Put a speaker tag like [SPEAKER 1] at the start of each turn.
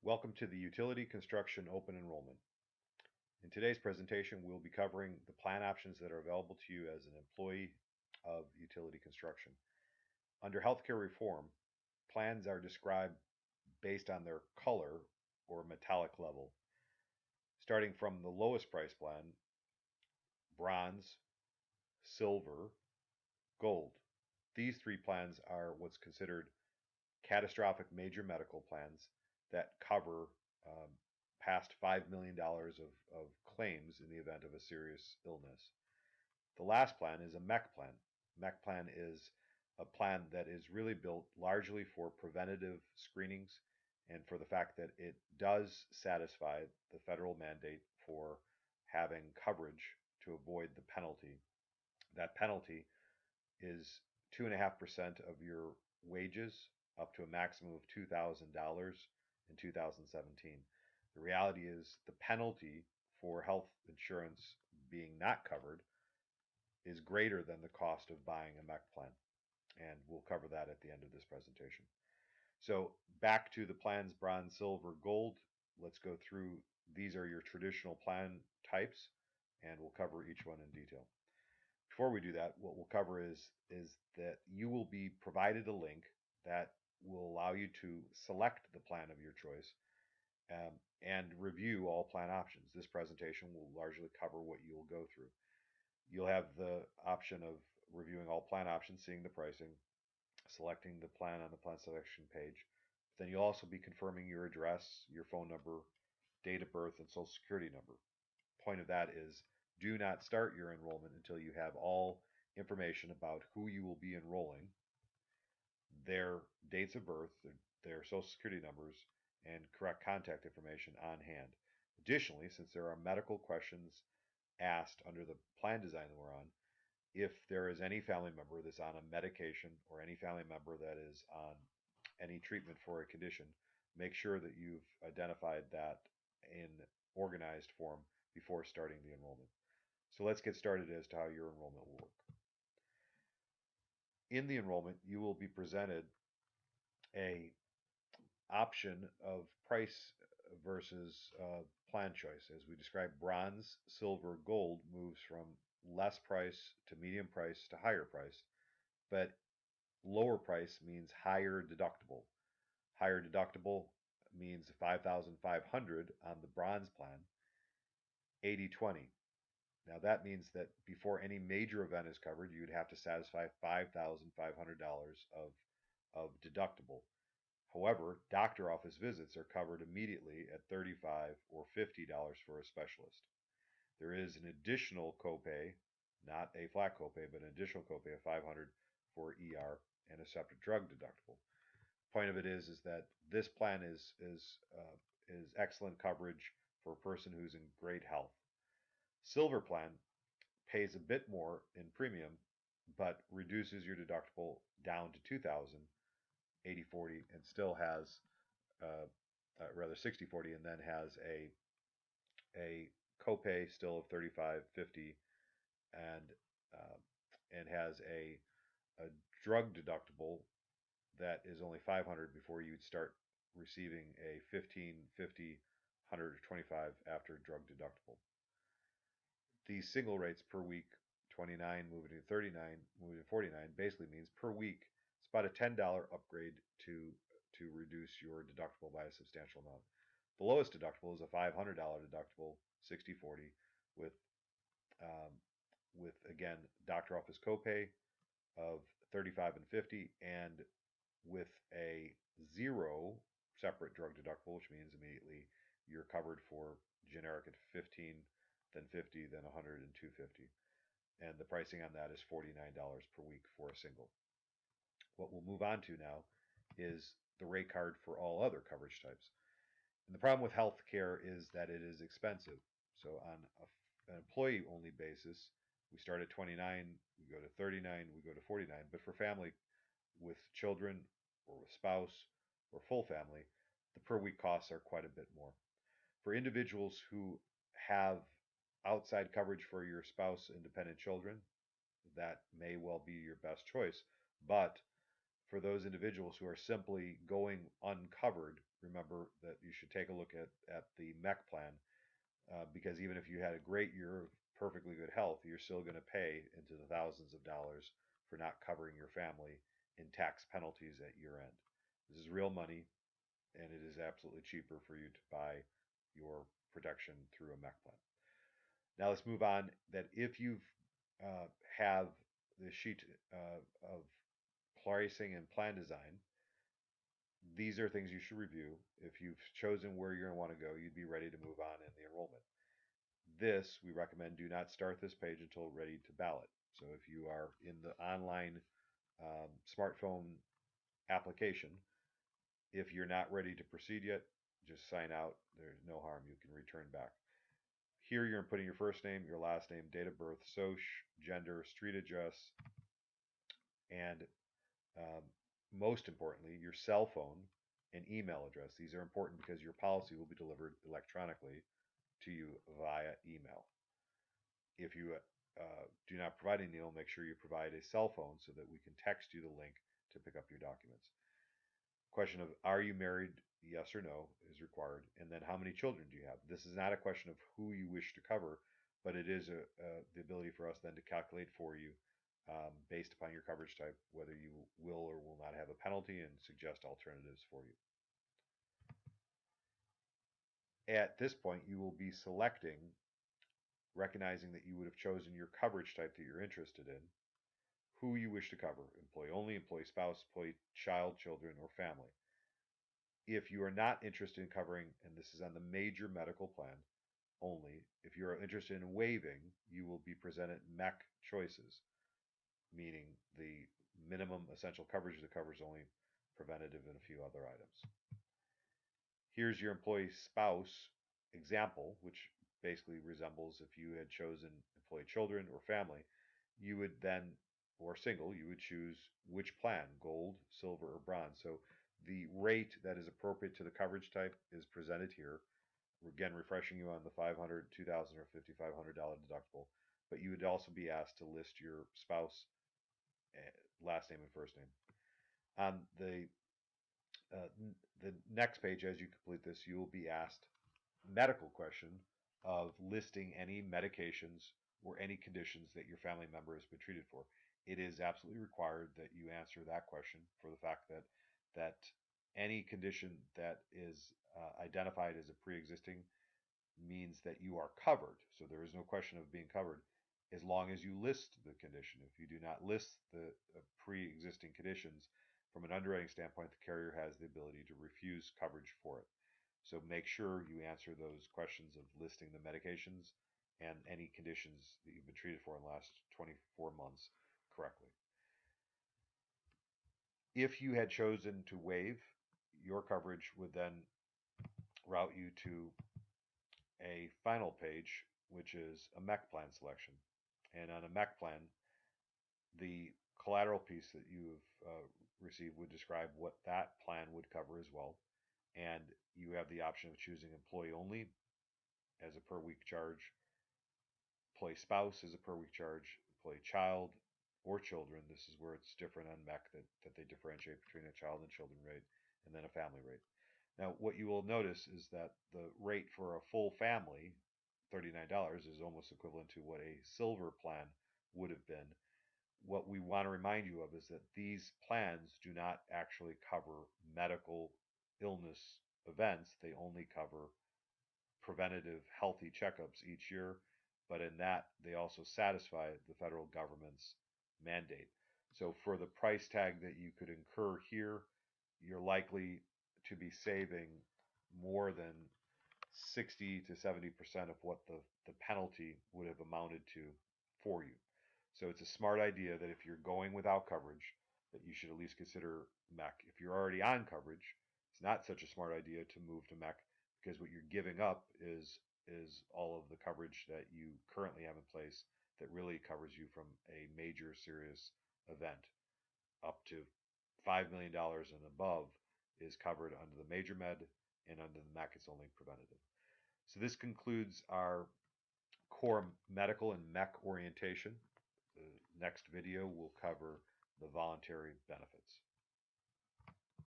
[SPEAKER 1] Welcome to the Utility Construction Open Enrollment. In today's presentation, we'll be covering the plan options that are available to you as an employee of utility construction. Under healthcare reform, plans are described based on their color or metallic level, starting from the lowest price plan, bronze, silver, gold. These three plans are what's considered catastrophic major medical plans that cover um, past $5 million of claims in the event of a serious illness. The last plan is a MEC plan. MEC plan is a plan that is really built largely for preventative screenings and for the fact that it does satisfy the federal mandate for having coverage to avoid the penalty. That penalty is 2.5% of your wages up to a maximum of $2,000 in 2017. The reality is the penalty for health insurance being not covered is greater than the cost of buying a MEC plan. And we'll cover that at the end of this presentation. So back to the plans, bronze, silver, gold. Let's go through. These are your traditional plan types, and we'll cover each one in detail. Before we do that, what we'll cover is that you will be provided a link that will allow you to select the plan of your choice and review all plan options. This presentation will largely cover what you will go through. You'll have the option of reviewing all plan options, seeing the pricing, selecting the plan on the plan selection page. Then you'll also be confirming your address, your phone number, date of birth, and social security number. Point of that is do not start your enrollment until you have all information about who you will be enrolling, their dates of birth, their social security numbers, and correct contact information on hand. Additionally, since there are medical questions asked under the plan design that we're on, if there is any family member that's on a medication or any family member that is on any treatment for a condition, make sure that you've identified that in organized form before starting the enrollment. So let's get started as to how your enrollment will work. In the enrollment, you will be presented a option of price versus plan choice. As we described, bronze, silver, gold moves from less price to medium price to higher price, but lower price means higher deductible. Higher deductible means 5,500 on the bronze plan, 80/20. Now that means that before any major event is covered, you'd have to satisfy $5,500 of deductible. However, doctor office visits are covered immediately at $35 or $50 for a specialist. There is an additional copay, not a flat copay, but an additional copay of $500 for ER and a separate drug deductible. Point of it is that this plan is excellent coverage for a person who's in great health. Silver plan pays a bit more in premium, but reduces your deductible down to $2,000, 80/40, and still has rather 60/40, and then has a copay still of $35.50, and uh, and has a drug deductible that is only $500 before you'd start receiving a $15.50, 125 after drug deductible. These single rates per week, 29 moving to 39, moving to 49, basically means per week it's about a $10 upgrade to reduce your deductible by a substantial amount. The lowest deductible is a $500 deductible, 60/40, with um, with again doctor office copay of 35 and 50, and with a zero separate drug deductible, which means immediately you're covered for generic at 15, then 50, then 100, and 250. And the pricing on that is $49 per week for a single. What we'll move on to now is the rate card for all other coverage types. And the problem with healthcare is that it is expensive. So on an employee-only basis, we start at 29, we go to 39, we go to 49. But for family with children or with spouse or full family, the per week costs are quite a bit more. For individuals who have outside coverage for your spouse and dependent children, that may well be your best choice. But for those individuals who are simply going uncovered, remember that you should take a look at the MEC plan, because even if you had a great year of perfectly good health, you're still going to pay into the thousands of dollars for not covering your family in tax penalties at year end. This is real money, and it is absolutely cheaper for you to buy your protection through a MEC plan. Now let's move on. That if you've have the sheet of pricing and plan design, these are things you should review. If you've chosen where you're going to want to go, you'd be ready to move on in the enrollment. This, we recommend, do not start this page until ready to ballot. So if you are in the online smartphone application, if you're not ready to proceed yet, just sign out. There's no harm. You can return back. Here you're putting your first name, your last name, date of birth, social, gender, street address, and um, most importantly, your cell phone and email address. These are important because your policy will be delivered electronically to you via email. If you do not provide an email, make sure you provide a cell phone so that we can text you the link to pick up your documents. Question of are you married? Yes or no is required. And then how many children do you have? This is not a question of who you wish to cover, but it is the ability for us then to calculate for you based upon your coverage type whether you will or will not have a penalty and suggest alternatives for you. At this point, you will be selecting, recognizing that you would have chosen your coverage type that you're interested in, who you wish to cover, employee only, employee spouse, employee child, children, or family. If you are not interested in covering, and this is on the major medical plan only, if you are interested in waiving, you will be presented MEC choices, meaning the minimum essential coverage that covers only preventative and a few other items. Here's your employee spouse example, which basically resembles if you had chosen employee children or family, you would then, or single, you would choose which plan, gold, silver, or bronze. So the rate that is appropriate to the coverage type is presented here. We're again refreshing you on the $500, $2,000, or $5,500 deductible, but you would also be asked to list your spouse last name and first name. On uh, the next page, as you complete this, you will be asked medical question of listing any medications or any conditions that your family member has been treated for. It is absolutely required that you answer that question for the fact that any condition that is identified as a pre-existing means that you are covered. So there is no question of being covered as long as you list the condition. If you do not list the pre-existing conditions, from an underwriting standpoint, the carrier has the ability to refuse coverage for it. So make sure you answer those questions of listing the medications and any conditions that you've been treated for in the last 24 months correctly. If you had chosen to waive, your coverage would then route you to a final page, which is a MEC plan selection. And on a MEC plan, the collateral piece that you have received would describe what that plan would cover as well. And you have the option of choosing employee only as a per week charge, employee spouse as a per week charge, employee child or children. This is where it's different on MEC that they differentiate between a child and children rate and then a family rate. Now, what you will notice is that the rate for a full family, $39, is almost equivalent to what a silver plan would have been. What we want to remind you of is that these plans do not actually cover medical illness events. They only cover preventative healthy checkups each year, but in that they also satisfy the federal government's mandate. So for the price tag that you could incur here, you're likely to be saving more than 60 to 70% of what the penalty would have amounted to for you. So it's a smart idea that if you're going without coverage, that you should at least consider MEC. If you're already on coverage, it's not such a smart idea to move to MEC because what you're giving up is all of the coverage that you currently have in place that really covers you from a major serious event. Up to $5 million and above is covered under the major med, and under the MEC it's only preventative. So this concludes our core medical and MEC orientation. The next video will cover the voluntary benefits.